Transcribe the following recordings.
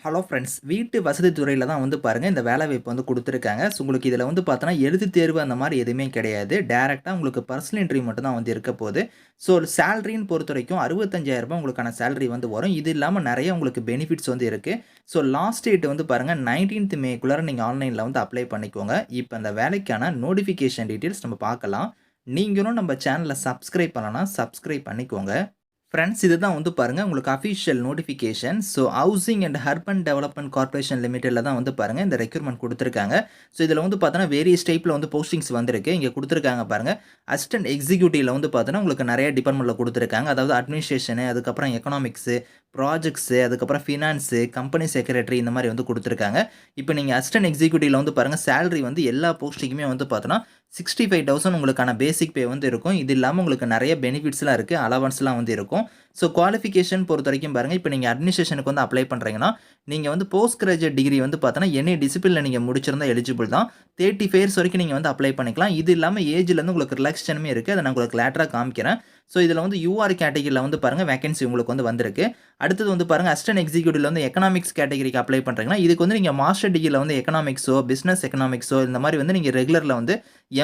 Hello friends. வீட்டு வசதி துறையில தான் வந்து பாருங்க, இந்த வேலைவாய்ப்பு வந்து குடுத்துருக்காங்க. ஸோ, உங்களுக்கு இதில வந்து பார்த்தோன்னா, எழுத்துத் தேர்வு அந்த மாரி எதுவுமே கிடையாது. டைரக்ட்டா உங்களுக்கு பர்சனல் இன்டர்வியூ மட்டும் தான் வந்து இருக்க போது. ஸோ, சேலரின்னு பொறுத்தவரைக்கும் ரூ. 65,000 உங்களுக்கான சேலரி வந்து வரும். இது இல்லாம நெறைய உங்களுக்கு பெனிஃபிட்ஸ் வந்து இருக்கு. ஸோ, லாஸ்ட் டேட் வந்து பாருங்க 19த் மேக்குள்ளார நீங்க ஆன்லைன்ல வந்து அப்ளை பண்ணிக்கோங்க. இப்ப இந்த வேலைக்கான நோட்டிஃபிகேஷன் டீட்டெயில்ஸ் நம்ம பார்க்கலாம். நீங்களும் நம்ம சேனல சப்ஸ்கிரைப் பண்ணலனா, சப்ஸ்கிரைப் பண்ணிக்கோங்க. ஃப்ரெண்ட்ஸ் இதுதான் வந்து பாருங்க உங்களுக்கு official notification. So housing and urban development corporation லிமிடெட்ல தான் வந்து பாருங்க இந்த ரெக்ரூட்மென்ட் குடுத்துருக்காங்க. ஸோ இதில வந்து பார்த்தோன்னா வேரியஸ் டைப்ல வந்து போஸ்டிங்ஸ் வந்திருக்கு. இங்க குடுத்துருக்காங்க பாருங்க. அசிஸ்டன்ட் எக்ஸிக்யூட்டிவ்ல வந்து பார்த்தோன்னா உங்களுக்கு நெறைய டிபார்ட்மென்ட்ல குடுத்துருக்காங்க. அதாவது அட்மினிஸ்ட்ரேஷன், அதுக்கப்புறம் எக்கனாமிக்ஸ், ப்ராஜெக்ட்ஸ், அதுக்கப்புறம் ஃபினான்ஸ், கம்பெனி செக்ரட்டரி இந்த மாரி வந்து குடுத்துருக்காங்க. இப்ப நீங்க அசிஸ்டன்ட் எக்ஸிக்யூட்டிவ்ல வந்து பாருங்க சேலரி வந்து எல்லா போஸ்டிங்குமே வந்து பார்த்தோன்னா 65,000 உங்களுக்கான பேசிக் பே வந்து இருக்கும். இது இல்லாம உங்களுக்கு நெறைய பெனிஃபிட்ஸ்லாம் இருக்கு. அலவன்ஸ்லாம் வந்து இருக்கும். ஸோ குவாலிஃபிகேஷன் பொறுத்தவரைக்கும் பாருங்க, இப்ப நீங்க அட்மினிஸ்ட்ரேஷனுக்கு வந்து அப்ளை பண்றீங்கன்னா, நீங்க வந்து போஸ்ட் கிராஜுவேட் டிகிரி வந்து பார்த்தோன்னா, எனி டிசிப்ளின்ல நீங்க முடிச்சிருந்தா எலிஜிபிள் தான். 35 இயர்ஸ் வரைக்கும் நீங்க வந்து அப்ளை பண்ணிக்கலாம். இது இல்லாம ஏஜ்லேருந்து உங்களுக்கு ரிலாக்சேஷனுமே இருக்கு. அத நான் உங்களுக்கு லேட்டரா காமிக்கிறேன். ஸோ இதில வந்து யூஆர் கேட்டகரில வந்து பாருங்க வேக்கன்சி உங்களுக்கு வந்து வந்திருக்கு. அடுத்தது வந்து பாருங்க அசிஸ்டன்ட் எக்ஸிக்யூட்டிவ்ல வந்து எக்கனாமிக்ஸ் கேட்டகரிக்கு அப்ளை பண்றீங்கன்னா, இதுக்கு வந்து நீங்க மாஸ்டர் டிகிரில வந்து எக்கனாமிக்ஸோ, பிசினஸ் எக்கனாமிக்ஸோ இந்த மாரி வந்து நீங்க ரெகுலர்ல வந்து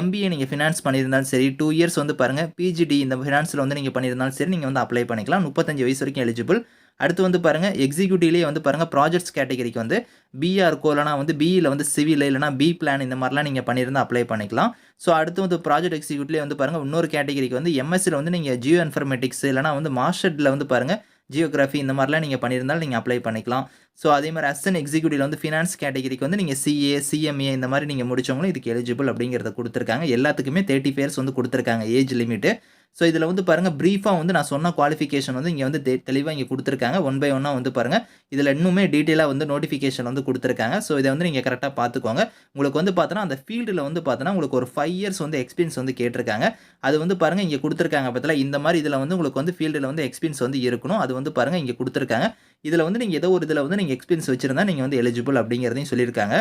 எம்பிஏ நீங்க ஃபினான்ஸ் பண்ணியிருந்தாலும் சரி, 2 இயர்ஸ் வந்து பாருங்க பிஜிடி இந்த ஃபினான்ஸ்ல வந்து நீங்க பண்ணியிருந்தாலும் சரி, நீங்க வந்து அப்ளை பண்ணிக்கலாம். 35 வயசு வரைக்கும் எலிஜிபிள். அடுத்து வந்து பாருங்க எக்ஸிக்யூட்டிவ்லயே வந்து பாருங்க ப்ராஜெக்ட்ஸ் கேட்டகரிக்கு வந்து பிஆர்கோ இல்லனா வந்து பிஇல வந்து சிவில் இல்லனா பி பிளான் இந்த மாரிலாம் நீங்க பண்ணியிருந்தா அப்ளை பண்ணிக்கலாம். ஸோ அடுத்து வந்து ப்ராஜெக்ட் எக்ஸிக்யூட்டிவ்லயே வந்து பாருங்க இன்னொரு கேட்டகரிக்கு வந்து எம்எஸ்சில வந்து நீங்க ஜியோ இன்ஃபர்மேட்டிக்ஸ் இல்லனா வந்து மாஸ்டர்ல வந்து பாருங்க ஜியோகிராஃபி இந்த மாரிலாம் நீங்க பண்ணியிருந்தாலும் நீங்க அப்ளை பண்ணிக்கலாம். ஸோ அதே மாரி அசிஸ்டன்ட் எக்ஸிக்யூட்டிவ்ல வந்து ஃபினான்ஸ் கேட்டகரிக்கு வந்து நீங்க சிஏ, சிஎம்ஏ இந்த மாரி நீங்க முடிச்சவங்களும் இதுக்கு எலிஜிபிள் அப்படிங்கிறத குடுத்துருக்காங்க. எல்லாத்துக்குமே 35 இயர்ஸ் வந்து குடுத்துருக்காங்க ஏஜ் லிமிட். ஸோ இதில வந்து பாருங்க பிரீஃபா வந்து நான் சொன்ன குவாலிஃபிகேஷன் வந்து இங்க வந்து தெளிவா இங்க குடுத்துருக்காங்க. ஒன் பை ஒன்னா வந்து பாருங்க. இதில இன்னுமே டீட்டெயிலா வந்து நோட்டிஃபிகேஷன் வந்து குடுத்துருக்காங்க. ஸோ இத வந்து நீங்க கரெக்ட்டா பார்த்துக்கோங்க. உங்களுக்கு வந்து பார்த்தோன்னா, அந்த ஃபீல்டுல வந்து பார்த்தோன்னா, உங்களுக்கு ஒரு 5 இயர்ஸ் வந்து எக்ஸ்பீரியன்ஸ் வந்து கேட்டிருக்காங்க. அது வந்து பாருங்க இங்க குடுத்துருக்காங்க பாத்தீங்களா, இந்த மாரி இதில வந்து உங்களுக்கு வந்து ஃபீல்டுல வந்து எக்ஸ்பீரியன்ஸ் வந்து இருக்கணும். அது வந்து பாருங்க இங்க குடுத்துருக்காங்க. இதில வந்து நீங்க ஏதோ ஒரு இதில வந்து நீங்க எக்ஸ்பீரியன்ஸ் வச்சிருந்தா நீங்க வந்து எலிஜிபிள் அப்படிங்கிறதையும் சொல்லியிருக்காங்க.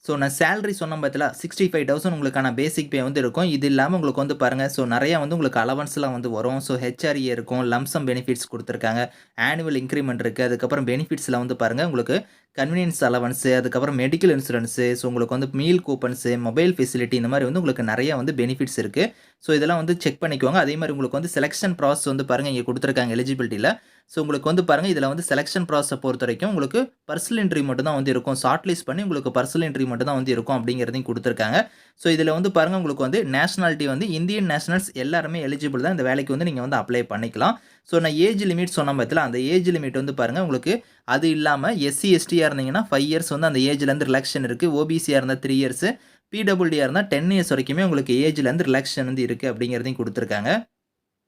ஸோ நான் சேலரி சொன்னேன் பார்த்தீங்களா, 65,000 உங்களுக்கான பேசிக் பே வந்து இருக்கும். இது இல்லாம உங்களுக்கு வந்து பாருங்க, ஸோ நெறைய வந்து உங்களுக்கு அலவன்ஸ்லாம் வந்து வரும். ஸோ ஹெச்ஆர்ஏ இருக்கும், லம்ப் சம் பெனிஃபிட்ஸ் குடுத்துருக்காங்க. ஆனுவல் இன்கிரிமென்ட் இருக்கு. அதுக்கப்புறம் பெனிஃபிட்ஸ்ல வந்து பாருங்க, உங்களுக்கு கன்வீனியன்ஸ் அலவன்ஸ், அதுக்கப்புறம் மெடிக்கல் இன்சூரன்ஸ், ஸோ உங்களுக்கு வந்து மீல் கூப்பன்ஸ், மொபைல் ஃபெசிலிட்டி இந்த மாரி வந்து உங்களுக்கு நெறைய வந்து பெனிஃபிட்ஸ் இருக்கு. ஸோ இதெல்லாம் வந்து செக் பண்ணிக்கோங்க. அதே மாரி உங்களுக்கு வந்து செலக்ஷன் ப்ராசஸ் வந்து பாருங்க இங்க குடுத்துருக்காங்க எலிஜிபிலிட்டில. ஸோ உங்களுக்கு வந்து பாருங்க, இதில வந்து செலக்ஷன் ப்ராசஸ பொறுத்தவரைக்கும் உங்களுக்கு பர்சனல் இன்டர்வியூ மட்டும் தான் வந்து இருக்கும். ஷார்ட் லிஸ்ட் பண்ணி உங்களுக்கு பர்சனல் இன்டர்வியூ மட்டும் தான் வந்து இருக்கும் அப்படிங்கிறதையும் குடுத்துருக்காங்க. ஸோ இதில வந்து பாருங்க உங்களுக்கு வந்து நேஷனாலிட்டி வந்து இந்தியன் நேஷனல்ஸ் எல்லாருமே எலிஜிபிள் தான். இந்த வேலைக்கு வந்து நீங்க வந்து அப்ளை பண்ணிக்கலாம். ஸோ நான் ஏஜ் லிமிட் சொன்னேன் பார்த்தீங்களா, அந்த ஏஜ் லிமிட் வந்து பாருங்க உங்களுக்கு அது இல்லாம எஸ்சி, எஸ்டியா இருந்தீங்கன்னா 5 இயர்ஸ் வந்து அந்த ஏஜ்லேருந்து ரிலாக்சேஷன் இருக்கு. ஓபிசியா இருந்தா 3 இயர்ஸ், பிடபிள்யூடியா இருந்தா 10 இயர்ஸ் வரைக்குமே உங்களுக்கு ஏஜ்லேருந்து ரிலாக்சேஷன் வந்து இருக்கு அப்படிங்கிறதையும் குடுத்துருக்காங்க.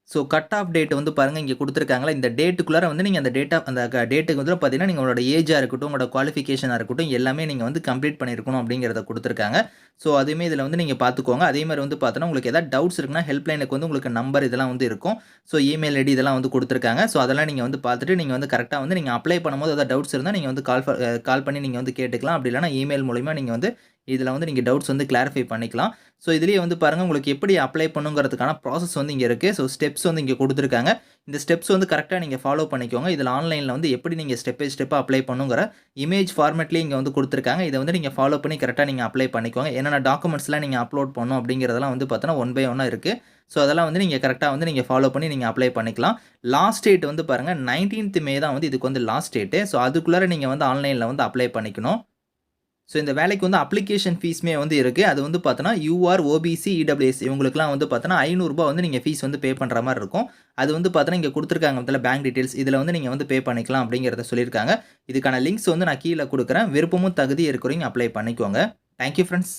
ஸோ கட் ஆஃப் டேட் வந்து பாருங்க இங்க குடுத்துருக்காங்களா, இந்த டேட்டுக்குள்ளார வந்து நீங்க அந்த டேட்டுக்கு வந்து பார்த்தீங்கன்னா, நீங்க உங்களோட ஏஜா இருக்கட்டும், உங்களோட குவாலிஃபிகேஷனா இருக்கட்டும், எல்லாமே நீங்க வந்து கம்ப்ளீட் பண்ணியிருக்கணும் அப்படிங்கிறத குடுத்துருக்காங்க. ஸோ அதுவுமே இதில வந்து நீங்க பார்த்துக்கோங்க. அதே மாரி வந்து பார்த்தோன்னா, உங்களுக்கு ஏதாவது டவுட்ஸ் இருக்குன்னா, ஹெல்ப்லைனுக்கு வந்து உங்களுக்கு நம்பர் இதெல்லாம் வந்து இருக்கும். ஸோ இமெயில் ஐடி இதெல்லாம் வந்து குடுத்துருக்காங்க. ஸோ அதெல்லாம் நீங்க வந்து பார்த்துட்டு, நீங்க வந்து கரெக்ட்டா வந்து நீங்க அப்ளை பண்ணும்போது ஏதாவது டவுட்ஸ் இருந்தா, நீங்க வந்து கால் பண்ணி நீங்க வந்து கேட்டுக்கலாம். அப்படி இல்லன்னா இமெயில் மூலியமா நீங்க வந்து இதில வந்து நீங்க டவுட்ஸ் வந்து கிளாரிஃபை பண்ணிக்கலாம். ஸோ இதிலேயே வந்து பாருங்க, உங்களுக்கு எப்படி அப்ளை பண்ணுங்கிறதுக்கான ப்ராசஸ் வந்து இங்க இருக்கு. ஸோ ஸ்டெப்ஸ் வந்து இங்க குடுத்துருக்காங்க. இந்த ஸ்டெப்ஸ் வந்து கரெக்ட்டா நீங்க ஃபாலோ பண்ணிக்கோங்க. இதில ஆன்லைன்ல வந்து எப்படி நீங்க ஸ்டெப் பை ஸ்டெப்பா அப்ளை பண்ணுங்கிற இமேஜ் ஃபார்மேட்லயே இங்க வந்து குடுத்துருக்காங்க. இத வந்து நீங்க ஃபாலோ பண்ணி கரெக்ட்டா நீங்க அப்ளை பண்ணிக்கோங்க. என்னென்ன டாக்குமெண்ட்ஸ்லாம் நீங்க அப்லோட் பண்ணணும் அப்படிங்கிறதெல்லாம் வந்து பார்த்தோன்னா, ஒன் பை ஒன்னா இருக்கு. ஸோ அதெல்லாம் வந்து நீங்க கரெக்ட்டா வந்து நீங்க ஃபாலோ பண்ணி நீங்க அப்ளை பண்ணிக்கலாம். லாஸ்ட் டேட் வந்து பாருங்க 19த் மே தான் வந்து இதுக்கு வந்து லாஸ்ட் டேட். ஸோ அதுக்குள்ளார நீங்க வந்து ஆன்லைன்ல வந்து அப்ளை பண்ணிக்கணும். ஸோ இந்த வேலைக்கு வந்து அப்ளிகேஷன் ஃபீஸுமே வந்து இருக்கு. அது வந்து பார்த்தோன்னா, யூஆர், ஓபிசி, இடபிள்யூஎஸ் இவங்களுக்குலாம் வந்து பார்த்தோன்னா, ரூ. 500 வந்து நீங்க ஃபீஸ் வந்து பே பண்ற மாரி இருக்கும். அது வந்து பார்த்தோன்னா, இங்க குடுத்துருக்காங்க பாத்தீங்களா பேங்க் டீட்டெயில்ஸ். இதில வந்து நீங்க வந்து பே பண்ணிக்கலாம் அப்படிங்கிறத சொல்லியிருக்காங்க. இதுக்கான லிங்க்ஸ் வந்து நான் கீழ குடுக்குறேன். விருப்பமும் தகுதியும் இருக்கிறவங்க அப்ளை பண்ணிக்கோங்க. Thank you friends.